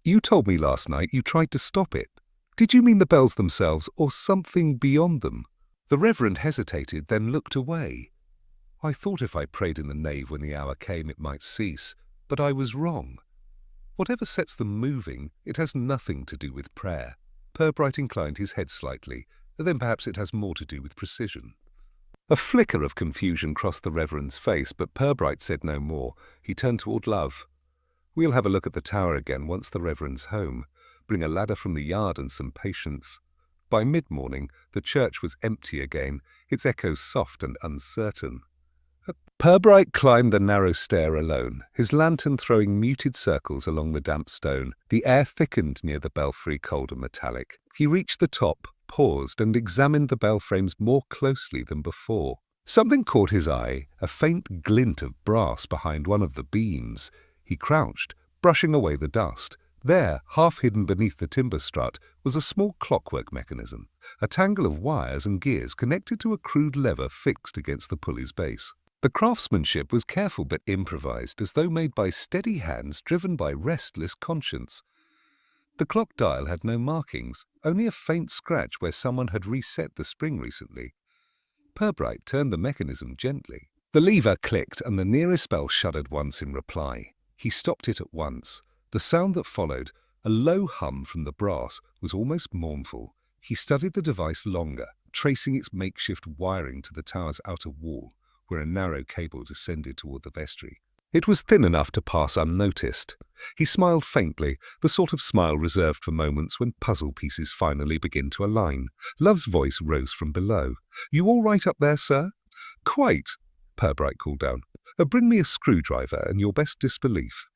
"You told me last night you tried to stop it. Did you mean the bells themselves or something beyond them?" The Reverend hesitated, then looked away. "I thought if I prayed in the nave when the hour came it might cease. But I was wrong. Whatever sets them moving, it has nothing to do with prayer." Purbright inclined his head slightly. "Then perhaps it has more to do with precision." A flicker of confusion crossed the Reverend's face, but Purbright said no more. He turned toward Love. "We'll have a look at the tower again once the Reverend's home. Bring a ladder from the yard and some patience." By mid-morning, the church was empty again, its echoes soft and uncertain. Purbright climbed the narrow stair alone, his lantern throwing muted circles along the damp stone. The air thickened near the belfry, cold and metallic. He reached the top, paused, and examined the bell frames more closely than before. Something caught his eye, a faint glint of brass behind one of the beams. He crouched, brushing away the dust. There, half hidden beneath the timber strut, was a small clockwork mechanism, a tangle of wires and gears connected to a crude lever fixed against the pulley's base. The craftsmanship was careful but improvised, as though made by steady hands driven by restless conscience. The clock dial had no markings, only a faint scratch where someone had reset the spring recently. Purbright turned the mechanism gently. The lever clicked and the nearest bell shuddered once in reply. He stopped it at once. The sound that followed, a low hum from the brass, was almost mournful. He studied the device longer, tracing its makeshift wiring to the tower's outer wall, where a narrow cable descended toward the vestry. It was thin enough to pass unnoticed. He smiled faintly, the sort of smile reserved for moments when puzzle pieces finally begin to align. Love's voice rose from below. "You all right up there, sir?" "Quite," Purbright called down. "Bring me a screwdriver and your best disbelief."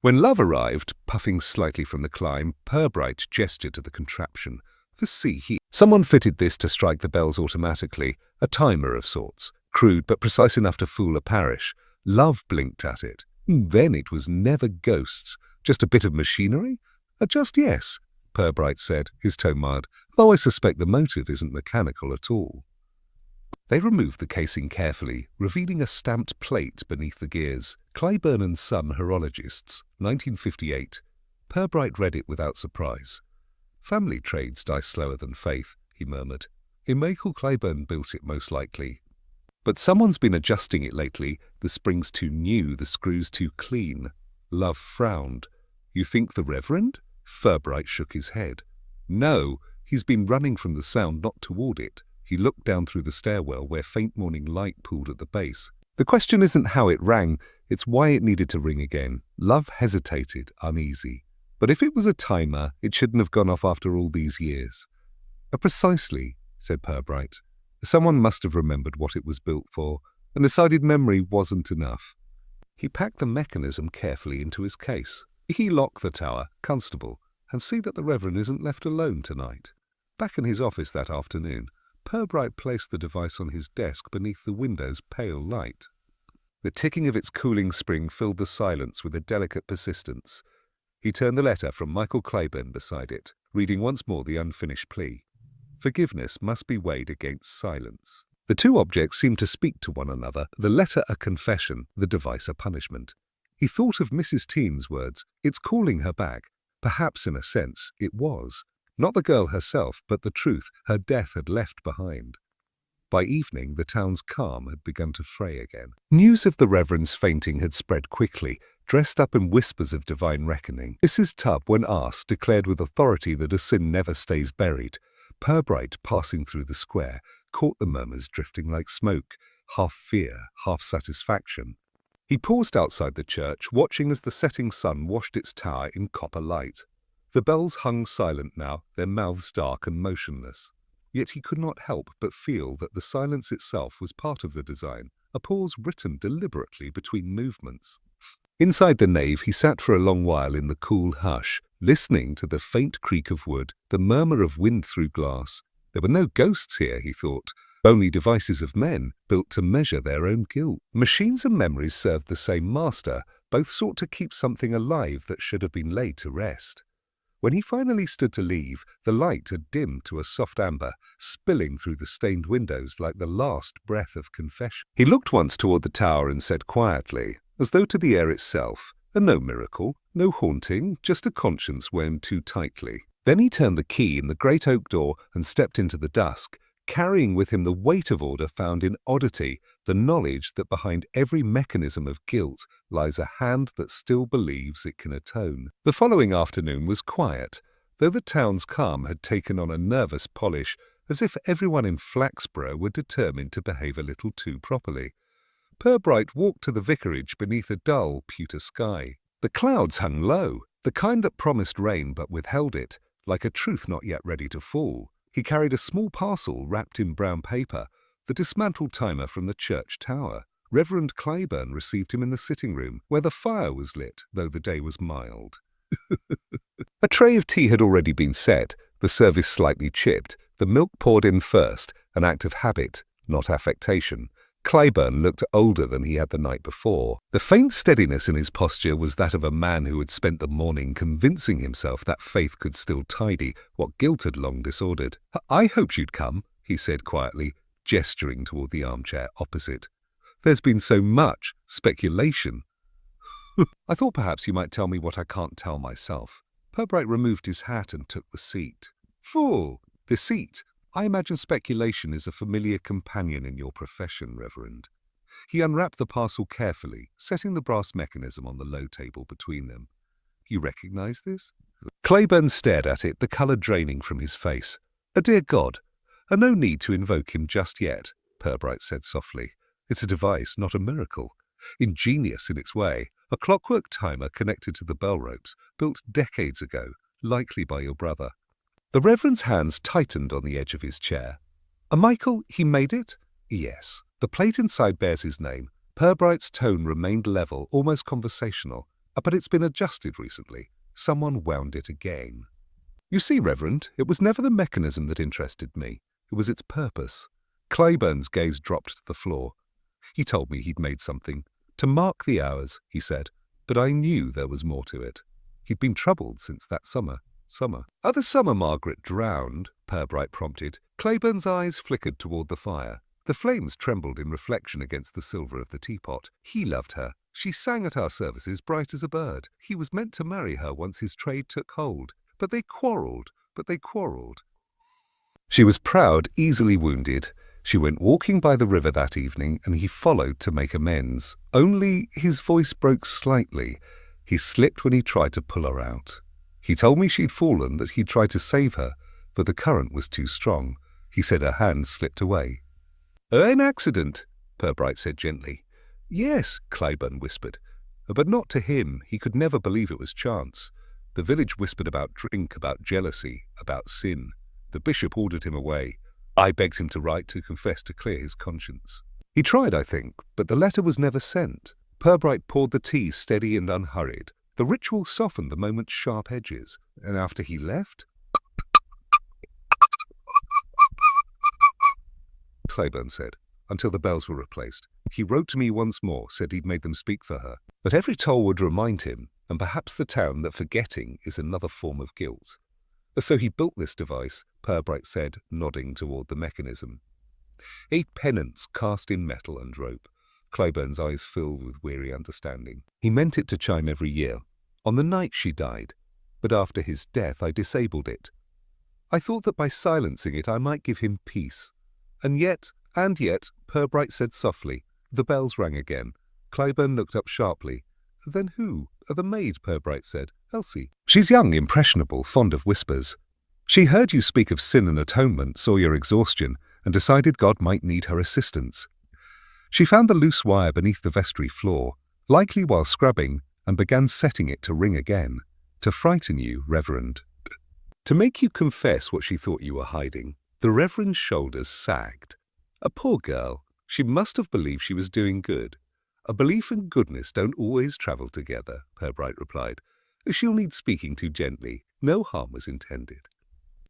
When Love arrived, puffing slightly from the climb, Purbright gestured to the contraption. "See here." Someone fitted this to strike the bells automatically, a timer of sorts, crude but precise enough to fool a parish. Love blinked at it. Then it was never ghosts, just a bit of machinery? "Just yes," Purbright said, his tone mild, "though I suspect the motive isn't mechanical at all." They removed the casing carefully, revealing a stamped plate beneath the gears. Clyburn and Son Horologists, 1958. Purbright read it without surprise. "Family trades die slower than faith," he murmured. "Michael Clyburn built it most likely. But someone's been adjusting it lately. The spring's too new, the screws too clean." Love frowned. "You think the Reverend?" Purbright shook his head. "No, he's been running from the sound, not toward it." He looked down through the stairwell where faint morning light pooled at the base. "The question isn't how it rang, it's why it needed to ring again." Love hesitated, uneasy. "But if it was a timer, it shouldn't have gone off after all these years." "Precisely," said Purbright. "Someone must have remembered what it was built for, and decided memory wasn't enough." He packed the mechanism carefully into his case. He locked the tower, Constable, and see that the Reverend isn't left alone tonight. Back in his office that afternoon, Purbright placed the device on his desk beneath the window's pale light. The ticking of its cooling spring filled the silence with a delicate persistence. He turned the letter from Michael Clyburn beside it, reading once more the unfinished plea. Forgiveness must be weighed against silence. The two objects seemed to speak to one another, the letter a confession, the device a punishment. He thought of Mrs. Teen's words, "It's calling her back." Perhaps in a sense it was. Not the girl herself, but the truth her death had left behind. By evening, the town's calm had begun to fray again. News of the Reverend's fainting had spread quickly, dressed up in whispers of divine reckoning. Mrs. Tubb, when asked, declared with authority that a sin never stays buried. Purbright, passing through the square, caught the murmurs drifting like smoke, half fear, half satisfaction. He paused outside the church, watching as the setting sun washed its tower in copper light. The bells hung silent now, their mouths dark and motionless. Yet he could not help but feel that the silence itself was part of the design, a pause written deliberately between movements. Inside the nave he sat for a long while in the cool hush, listening to the faint creak of wood, the murmur of wind through glass. There were no ghosts here, he thought, only devices of men, built to measure their own guilt. Machines and memories served the same master, both sought to keep something alive that should have been laid to rest. When he finally stood to leave, the light had dimmed to a soft amber, spilling through the stained windows like the last breath of confession. He looked once toward the tower and said quietly, as though to the air itself, no miracle, no haunting, just a conscience wound too tightly. Then he turned the key in the great oak door and stepped into the dusk, carrying with him the weight of order found in oddity, the knowledge that behind every mechanism of guilt lies a hand that still believes it can atone. The following afternoon was quiet, though the town's calm had taken on a nervous polish, as if everyone in Flaxborough were determined to behave a little too properly. Purbright walked to the vicarage beneath a dull pewter sky. The clouds hung low, the kind that promised rain but withheld it, like a truth not yet ready to fall. He carried a small parcel wrapped in brown paper, the dismantled timer from the church tower. Reverend Clyburn received him in the sitting room, where the fire was lit, though the day was mild. A tray of tea had already been set, the service slightly chipped, the milk poured in first, an act of habit, not affectation. Clyburn looked older than he had the night before. The faint steadiness in his posture was that of a man who had spent the morning convincing himself that faith could still tidy what guilt had long disordered. "I hoped you'd come," he said quietly, gesturing toward the armchair opposite. "There's been so much speculation." "I thought perhaps you might tell me what I can't tell myself." Purbright removed his hat and took the seat. "Fool! The seat. I imagine speculation is a familiar companion in your profession, Reverend." He unwrapped the parcel carefully, setting the brass mechanism on the low table between them. "You recognize this?" Clyburn stared at it, the colour draining from his face. "Dear God, no need to invoke him just yet," Purbright said softly. "It's a device, not a miracle. Ingenious in its way, a clockwork timer connected to the bell ropes, built decades ago, likely by your brother. The Reverend's hands tightened on the edge of his chair. Michael, he made it? Yes. The plate inside bears his name. Purbright's tone remained level, almost conversational, but it's been adjusted recently. Someone wound it again. You see, Reverend, it was never the mechanism that interested me. It was its purpose. Clayburn's gaze dropped to the floor. He told me he'd made something. To mark the hours, he said, but I knew there was more to it. He'd been troubled since that summer. The summer Margaret drowned, Purbright prompted. Clayburn's eyes flickered toward the fire. The flames trembled in reflection against the silver of the teapot. He loved her. She sang at our services bright as a bird. He was meant to marry her once his trade took hold. But they quarrelled. She was proud, easily wounded. She went walking by the river that evening, and he followed to make amends. Only his voice broke slightly. He slipped when he tried to pull her out. He told me she'd fallen, that he'd tried to save her, but the current was too strong. He said her hand slipped away. An accident, Purbright said gently. Yes, Clayburn whispered. But not to him. He could never believe it was chance. The village whispered about drink, about jealousy, about sin. The bishop ordered him away. I begged him to write to confess to clear his conscience. He tried, I think, but the letter was never sent. Purbright poured the tea steady and unhurried. The ritual softened the moment's sharp edges, and after he left, Clayburn said, until the bells were replaced. He wrote to me once more, said he'd made them speak for her. But every toll would remind him, and perhaps the town, that forgetting is another form of guilt. So he built this device, Purbright said, nodding toward the mechanism. 8 pennants cast in metal and rope. Clayburn's eyes filled with weary understanding. He meant it to chime every year, on the night she died, but after his death I disabled it. I thought that by silencing it I might give him peace. And yet, Purbright said softly. The bells rang again. Clayburn looked up sharply. Then who? The maid, Purbright said. Elsie. She's young, impressionable, fond of whispers. She heard you speak of sin and atonement, saw your exhaustion, and decided God might need her assistance. She found the loose wire beneath the vestry floor, likely while scrubbing, and began setting it to ring again, to frighten you, Reverend. To make you confess what she thought you were hiding. The Reverend's shoulders sagged. A poor girl. She must have believed she was doing good. A belief and goodness don't always travel together, Purbright replied. She'll need speaking to gently. No harm was intended.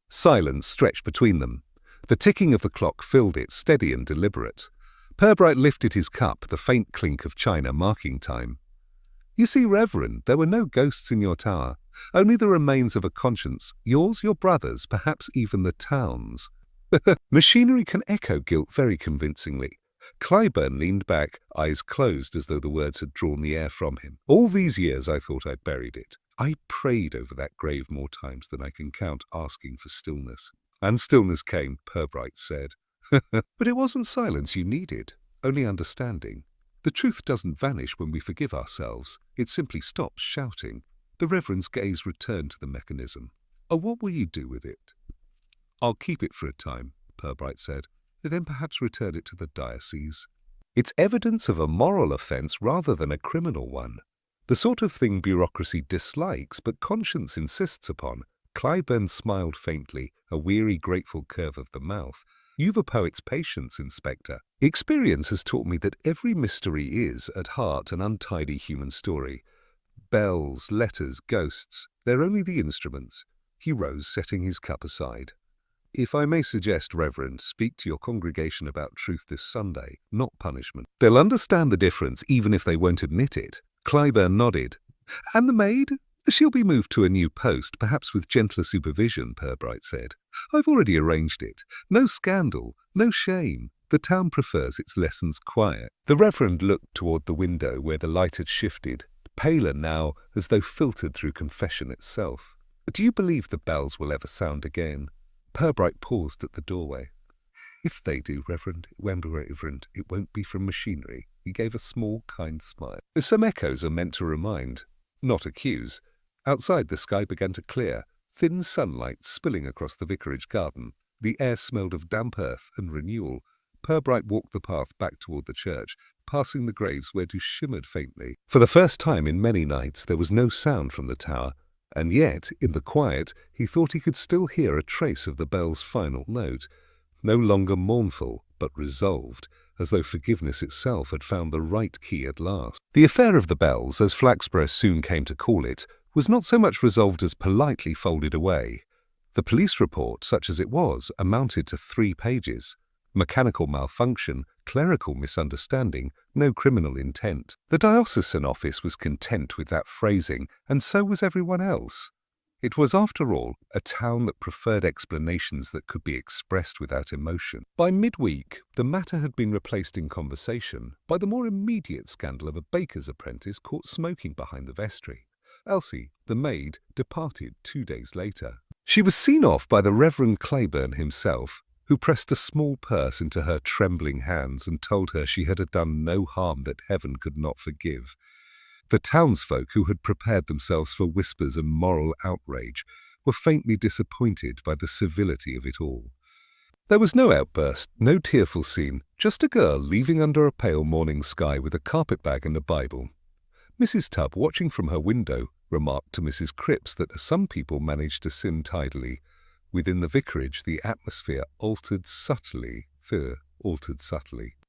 Silence stretched between them. The ticking of the clock filled it, steady and deliberate. Purbright lifted his cup, the faint clink of china marking time. You see, Reverend, there were no ghosts in your tower, only the remains of a conscience, yours, your brother's, perhaps even the town's. Machinery can echo guilt very convincingly. Clayburn leaned back, eyes closed as though the words had drawn the air from him. All these years I thought I'd buried it. I prayed over that grave more times than I can count, asking for stillness. And stillness came, Purbright said. But it wasn't silence you needed, only understanding. The truth doesn't vanish when we forgive ourselves. It simply stops shouting. The Reverend's gaze returned to the mechanism. Oh, what will you do with it? I'll keep it for a time, Purbright said, then perhaps return it to the diocese. It's evidence of a moral offence rather than a criminal one. The sort of thing bureaucracy dislikes but conscience insists upon. Clyburn smiled faintly, a weary, grateful curve of the mouth. You've a poet's patience, Inspector. Experience has taught me that every mystery is, at heart, an untidy human story. Bells, letters, ghosts, they're only the instruments. He rose, setting his cup aside. If I may suggest, Reverend, speak to your congregation about truth this Sunday, not punishment. They'll understand the difference, even if they won't admit it. Clyburn nodded. And the maid? She'll be moved to a new post, perhaps with gentler supervision, Purbright said. I've already arranged it. No scandal, no shame. The town prefers its lessons quiet. The Reverend looked toward the window where the light had shifted, paler now, as though filtered through confession itself. Do you believe the bells will ever sound again? Purbright paused at the doorway. If they do, Reverend, it won't be from machinery. He gave a small, kind smile. Some echoes are meant to remind, not accuse. Outside, the sky began to clear, thin sunlight spilling across the vicarage garden. The air smelled of damp earth and renewal. Purbright walked the path back toward the church. passing the graves where dew shimmered faintly. For the first time in many nights there was no sound from the tower, and yet, in the quiet, he thought he could still hear a trace of the bell's final note, no longer mournful, but resolved, as though forgiveness itself had found the right key at last. The affair of the bells, as Flaxborough soon came to call it, was not so much resolved as politely folded away. The police report, such as it was, amounted to 3 pages. Mechanical malfunction, clerical misunderstanding, no criminal intent. The diocesan office was content with that phrasing, and so was everyone else. It was, after all, a town that preferred explanations that could be expressed without emotion. By midweek, the matter had been replaced in conversation by the more immediate scandal of a baker's apprentice caught smoking behind the vestry. Elsie, the maid, departed 2 days later. She was seen off by the Reverend Claiborne himself, who pressed a small purse into her trembling hands and told her she had done no harm that heaven could not forgive. The townsfolk, who had prepared themselves for whispers and moral outrage, were faintly disappointed by the civility of it all. There was no outburst, no tearful scene, just a girl leaving under a pale morning sky with a carpet-bag and a Bible. Mrs. Tubb, watching from her window, remarked to Mrs. Cripps that some people managed to sin tidily. Within the vicarage, the atmosphere altered subtly.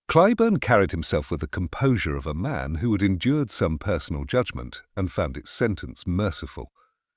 Claiborne carried himself with the composure of a man who had endured some personal judgment and found its sentence merciful.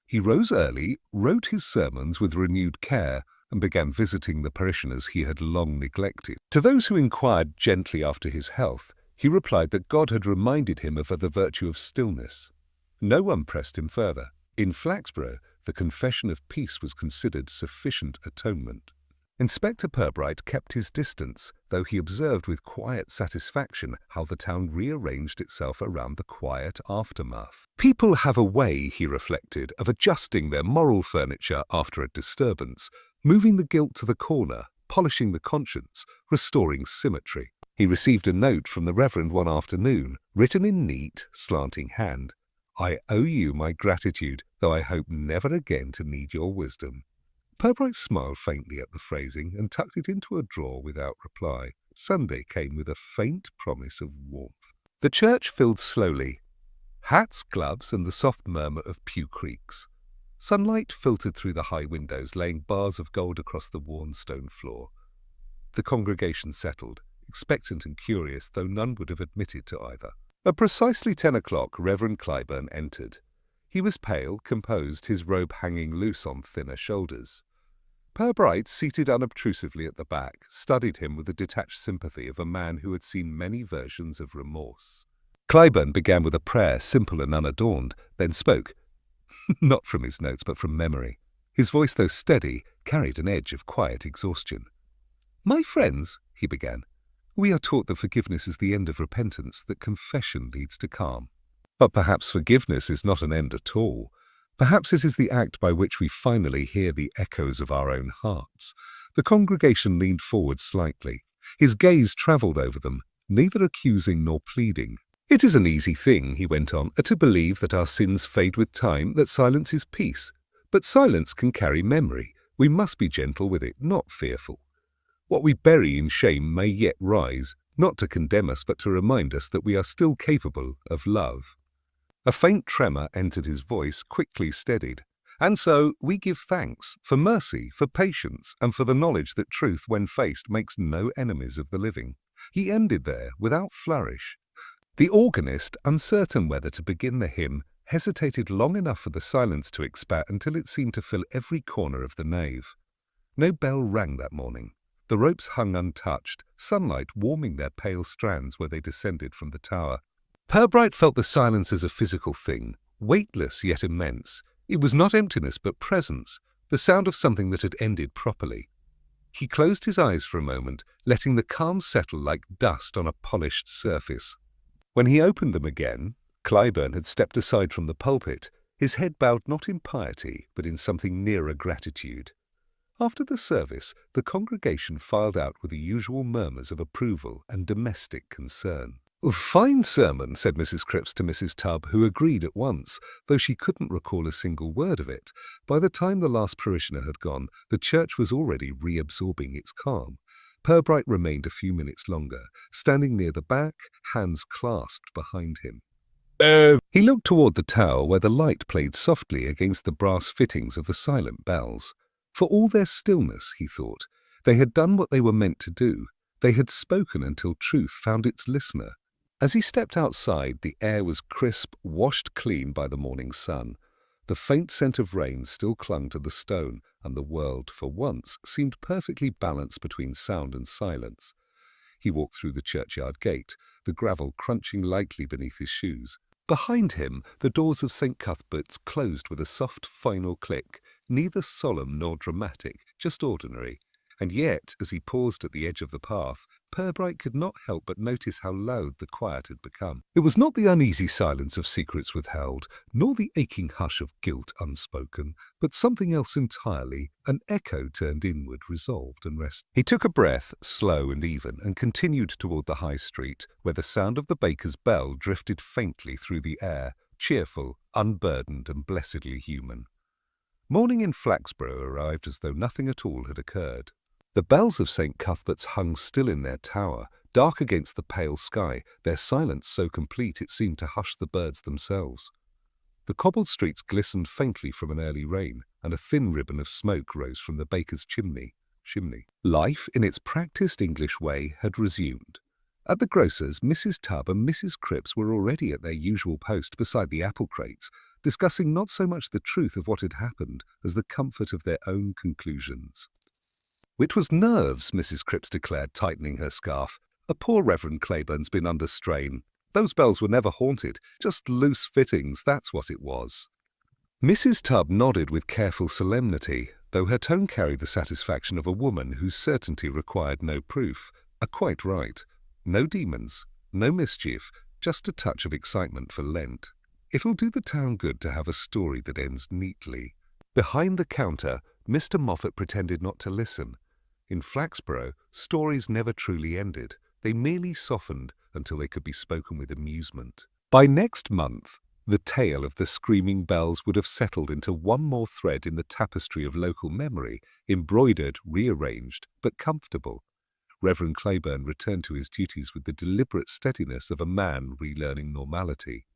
He rose early, wrote his sermons with renewed care, and began visiting the parishioners he had long neglected. To those who inquired gently after his health, he replied that God had reminded him of the virtue of stillness. No one pressed him further. In Flaxborough, the confession of peace was considered sufficient atonement. Inspector Purbright kept his distance, though he observed with quiet satisfaction how the town rearranged itself around the quiet aftermath. People have a way, he reflected, of adjusting their moral furniture after a disturbance, moving the guilt to the corner, polishing the conscience, restoring symmetry. He received a note from the Reverend one afternoon, written in neat, slanting hand. I owe you my gratitude, though I hope never again to need your wisdom. Purbright smiled faintly at the phrasing and tucked it into a drawer without reply. Sunday came with a faint promise of warmth. The church filled slowly. Hats, gloves, and the soft murmur of pew creaks. Sunlight filtered through the high windows, laying bars of gold across the worn stone floor. The congregation settled, expectant and curious, though none would have admitted to either. At precisely 10 o'clock, Reverend Claiborne entered. He was pale, composed, his robe hanging loose on thinner shoulders. Purbright, seated unobtrusively at the back, studied him with the detached sympathy of a man who had seen many versions of remorse. Claiborne began with a prayer, simple and unadorned, then spoke, not from his notes but from memory. His voice, though steady, carried an edge of quiet exhaustion. My friends, he began, we are taught that forgiveness is the end of repentance, that confession leads to calm. But perhaps forgiveness is not an end at all. Perhaps it is the act by which we finally hear the echoes of our own hearts. The congregation leaned forward slightly. His gaze travelled over them, neither accusing nor pleading. It is an easy thing, he went on, to believe that our sins fade with time, that silence is peace. But silence can carry memory. We must be gentle with it, not fearful. What we bury in shame may yet rise, not to condemn us, but to remind us that we are still capable of love. A faint tremor entered his voice, quickly steadied. And so we give thanks for mercy, for patience, and for the knowledge that truth, when faced, makes no enemies of the living. He ended there, without flourish. The organist, uncertain whether to begin the hymn, hesitated long enough for the silence to expand until it seemed to fill every corner of the nave. No bell rang that morning. The ropes hung untouched, sunlight warming their pale strands where they descended from the tower. Purbright felt the silence as a physical thing, weightless yet immense. It was not emptiness but presence, the sound of something that had ended properly. He closed his eyes for a moment, letting the calm settle like dust on a polished surface. When he opened them again, Claiborne had stepped aside from the pulpit, his head bowed not in piety but in something nearer gratitude. After the service, the congregation filed out with the usual murmurs of approval and domestic concern. Fine sermon, said Mrs. Cripps to Mrs. Tubb, who agreed at once, though she couldn't recall a single word of it. By the time the last parishioner had gone, the church was already reabsorbing its calm. Purbright remained a few minutes longer, standing near the back, hands clasped behind him. He looked toward the tower where the light played softly against the brass fittings of the silent bells. For all their stillness, he thought, they had done what they were meant to do. They had spoken until truth found its listener. As he stepped outside, the air was crisp, washed clean by the morning sun. The faint scent of rain still clung to the stone, and the world, for once, seemed perfectly balanced between sound and silence. He walked through the churchyard gate, the gravel crunching lightly beneath his shoes. Behind him, the doors of St. Cuthbert's closed with a soft final click, neither solemn nor dramatic, just ordinary. And yet, as he paused at the edge of the path, Purbright could not help but notice how loud the quiet had become. It was not the uneasy silence of secrets withheld, nor the aching hush of guilt unspoken, but something else entirely, an echo turned inward, resolved and rested. He took a breath, slow and even, and continued toward the high street, where the sound of the baker's bell drifted faintly through the air, cheerful, unburdened and blessedly human. Morning in Flaxborough arrived as though nothing at all had occurred. The bells of St. Cuthbert's hung still in their tower, dark against the pale sky, their silence so complete it seemed to hush the birds themselves. The cobbled streets glistened faintly from an early rain, and a thin ribbon of smoke rose from the baker's chimney. Life, in its practised English way, had resumed. At the grocer's, Mrs. Tubb and Mrs. Cripps were already at their usual post beside the apple crates, discussing not so much the truth of what had happened as the comfort of their own conclusions. "It was nerves," Mrs. Cripps declared, tightening her scarf. "A poor Reverend Claiborne's been under strain. Those bells were never haunted, just loose fittings, that's what it was." Mrs. Tubb nodded with careful solemnity, though her tone carried the satisfaction of a woman whose certainty required no proof. Quite right. No demons, no mischief, just a touch of excitement for Lent. It'll do the town good to have a story that ends neatly. Behind the counter, Mr. Moffat pretended not to listen. In Flaxborough, stories never truly ended. They merely softened until they could be spoken with amusement. By next month, the tale of the screaming bells would have settled into one more thread in the tapestry of local memory, embroidered, rearranged, but comfortable. Reverend Claiborne returned to his duties with the deliberate steadiness of a man relearning normality.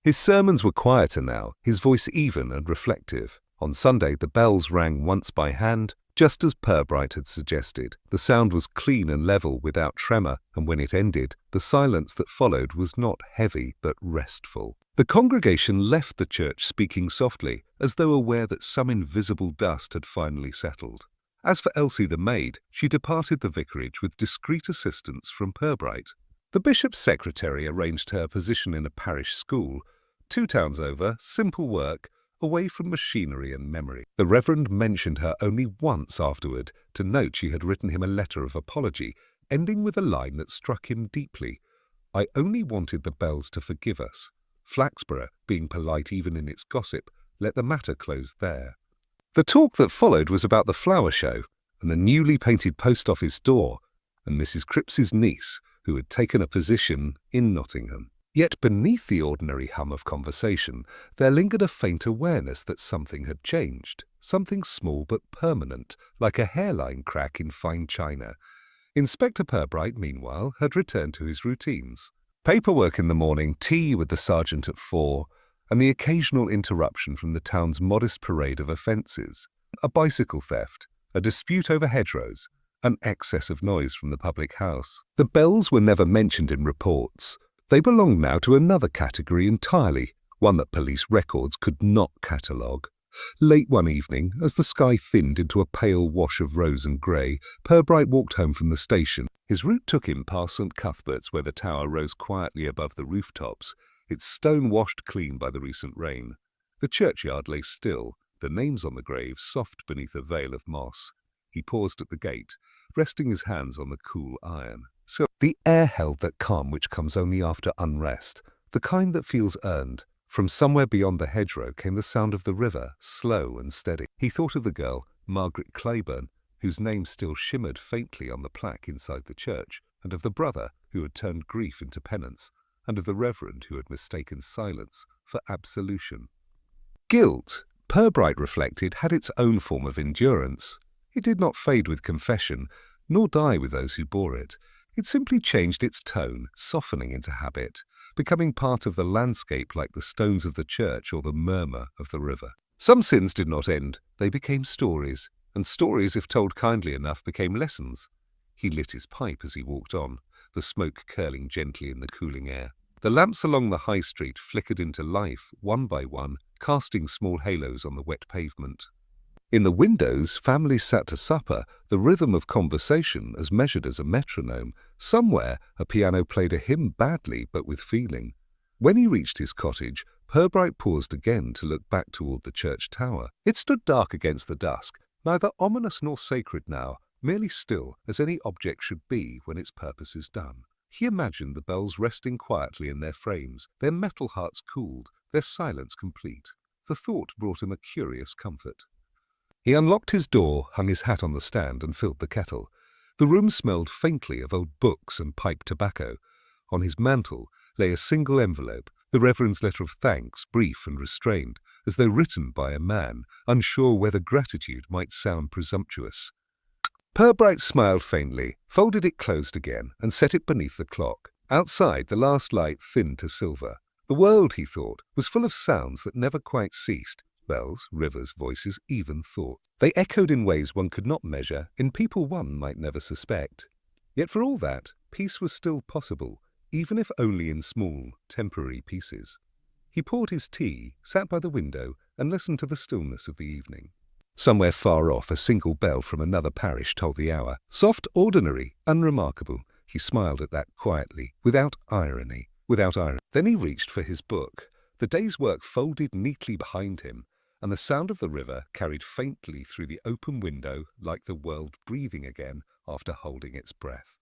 His sermons were quieter now, his voice even and reflective. On Sunday, the bells rang once by hand, just as Purbright had suggested. The sound was clean and level, without tremor, and when it ended, the silence that followed was not heavy but restful. The congregation left the church speaking softly, as though aware that some invisible dust had finally settled. As for Elsie the maid, she departed the vicarage with discreet assistance from Purbright. The bishop's secretary arranged her position in a parish school, 2 towns over, simple work, away from machinery and memory. The Reverend mentioned her only once afterward to note she had written him a letter of apology, ending with a line that struck him deeply. "I only wanted the bells to forgive us. Flaxborough, being polite even in its gossip, let the matter close there." The talk that followed was about the flower show, and the newly painted post office door, and Mrs. Cripps's niece, who had taken a position in Nottingham. Yet beneath the ordinary hum of conversation, there lingered a faint awareness that something had changed, something small but permanent, like a hairline crack in fine china. Inspector Purbright, meanwhile, had returned to his routines. Paperwork in the morning, tea with the sergeant at 4, and the occasional interruption from the town's modest parade of offences. A bicycle theft, a dispute over hedgerows, an excess of noise from the public house. The bells were never mentioned in reports. They belonged now to another category entirely, one that police records could not catalogue. Late one evening, as the sky thinned into a pale wash of rose and grey, Purbright walked home from the station. His route took him past St. Cuthbert's, where the tower rose quietly above the rooftops, its stone washed clean by the recent rain. The churchyard lay still, the names on the graves soft beneath a veil of moss. He paused at the gate, resting his hands on the cool iron. So the air held that calm which comes only after unrest, the kind that feels earned. From somewhere beyond the hedgerow came the sound of the river, slow and steady. He thought of the girl, Margaret Claiborne, whose name still shimmered faintly on the plaque inside the church, and of the brother who had turned grief into penance, and of the reverend who had mistaken silence for absolution. Guilt, Purbright reflected, had its own form of endurance. It did not fade with confession, nor die with those who bore it. It simply changed its tone, softening into habit, becoming part of the landscape like the stones of the church or the murmur of the river. Some sins did not end. They became stories, and stories, if told kindly enough, became lessons. He lit his pipe as he walked on, the smoke curling gently in the cooling air. The lamps along the high street flickered into life, one by one, casting small halos on the wet pavement. In the windows, families sat to supper, the rhythm of conversation as measured as a metronome. Somewhere, a piano played a hymn badly but with feeling. When he reached his cottage, Purbright paused again to look back toward the church tower. It stood dark against the dusk, neither ominous nor sacred now, merely still as any object should be when its purpose is done. He imagined the bells resting quietly in their frames, their metal hearts cooled, their silence complete. The thought brought him a curious comfort. He unlocked his door, hung his hat on the stand, and filled the kettle. The room smelled faintly of old books and pipe tobacco. On his mantel lay a single envelope, the Reverend's letter of thanks, brief and restrained, as though written by a man, unsure whether gratitude might sound presumptuous. Purbright smiled faintly, folded it closed again, and set it beneath the clock. Outside, the last light thinned to silver. The world, he thought, was full of sounds that never quite ceased. Bells, rivers, voices, even thought. They echoed in ways one could not measure, in people one might never suspect. Yet for all that, peace was still possible, even if only in small, temporary pieces. He poured his tea, sat by the window, and listened to the stillness of the evening. Somewhere far off, a single bell from another parish told the hour. Soft, ordinary, unremarkable. He smiled at that quietly, without irony. Then he reached for his book. The day's work folded neatly behind him, and the sound of the river carried faintly through the open window like the world breathing again after holding its breath.